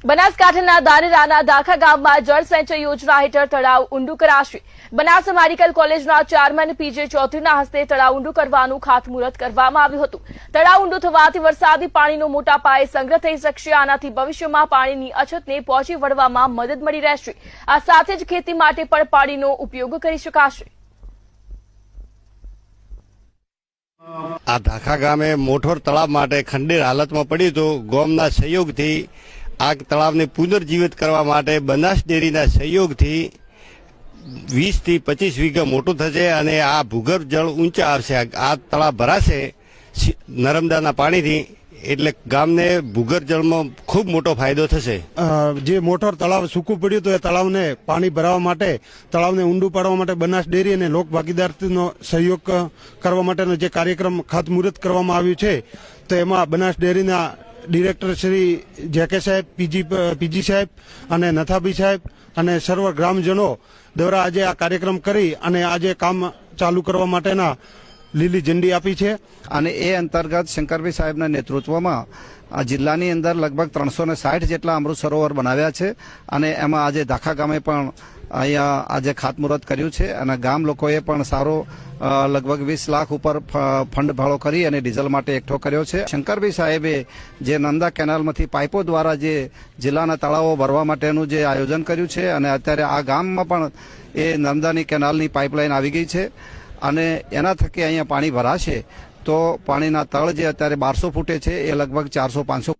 બનાસકાંઠાના ધાનેરાના દાખા ગામમાં જળ સંચય યોજના હેઠળ તળાવ ઊંડું કરાશે। બનાસ મેડિકલ કોલેજના ચેરમેન પીજે ચૌધરીના હસ્તે તળાવ ઊંડું કરવાનું ખાતમુહૂર્ત કરવામાં આવ્યું હતું। તળાવ ઊંડું થવાથી વરસાદી પાણીનો મોટા પાયે સંગ્રહ થઈ શકશે। આનાથી ભવિષ્યમાં પાણીની અછતને પહોંચી વળવામાં મદદ મળી રહેશે। આ સાથે જ ખેતી માટે પણ પાણીનો ઉપયોગ કરી શકાશે। આ ધાખા ગામે મોઠોર તળાવ માટે ખંડેર હાલતમાં પડ્યું હતું। ગામના સહયોગથી આ તળાવને પુનર્જીવિત કરવા માટે બનાસ ડેરીના સહયોગથી 20 થી 25 વીઘા મોટું થશે અને આ ભૂગર્ભ જળ ઊંચા આવશે। આ તળાવ ભરાશે નર્મદાના પાણીથી, એટલે ગામને ભૂગર્ભ જળમાં ખૂબ મોટો ફાયદો થશે। જે મોટર તળાવ સૂકું પડ્યું હતું એ તળાવને પાણી ભરાવા માટે, તળાવને ઊંડું પાડવા માટે બનાસ ડેરી અને લોક ભાગીદારીનો સહયોગ કરવા માટેનો જે કાર્યક્રમ ખાતમુહૂર્ત કરવામાં આવ્યું છે, તો એમાં બનાસ ડેરીના ડિરેક્ટર શ્રી જેકે સાહેબ, પીજી સાહેબ અને નથાભી સાહેબ અને સર્વ ગ્રામજનો દ્વારા આજે આ કાર્યક્રમ કરી અને આજે કામ ચાલુ કરવા માટેના લીલી ઝંડી આપી છે। અને એ અંતર્ગત શંકરભાઈ સાહેબના નેતૃત્વમાં આ જિલ્લાની અંદર લગભગ 360 જેટલા અમૃત સરોવર બનાવ્યા છે અને એમાં આજે દાખા ગામે પણ અહીંયા આજે ખાતમુહૂર્ત કર્યું છે અને ગામ લોકોએ પણ સારો લગભગ 20 લાખ ઉપર ફંડ ફાળો કરી અને ડીઝલ માટે એકઠો કર્યો છે। શંકરભાઈ સાહેબે જે નર્મદા કેનાલમાંથી પાઇપો દ્વારા જે જિલ્લાના તળાવો ભરવા માટેનું જે આયોજન કર્યું છે અને અત્યારે આ ગામમાં પણ એ નર્મદાની કેનાલની પાઇપલાઇન આવી ગઈ છે અને એના થકી અહીંયા પાણી ભરાશે તો પાણીના તળ જે અત્યારે 1200 ફૂટે છે એ લગભગ 400-500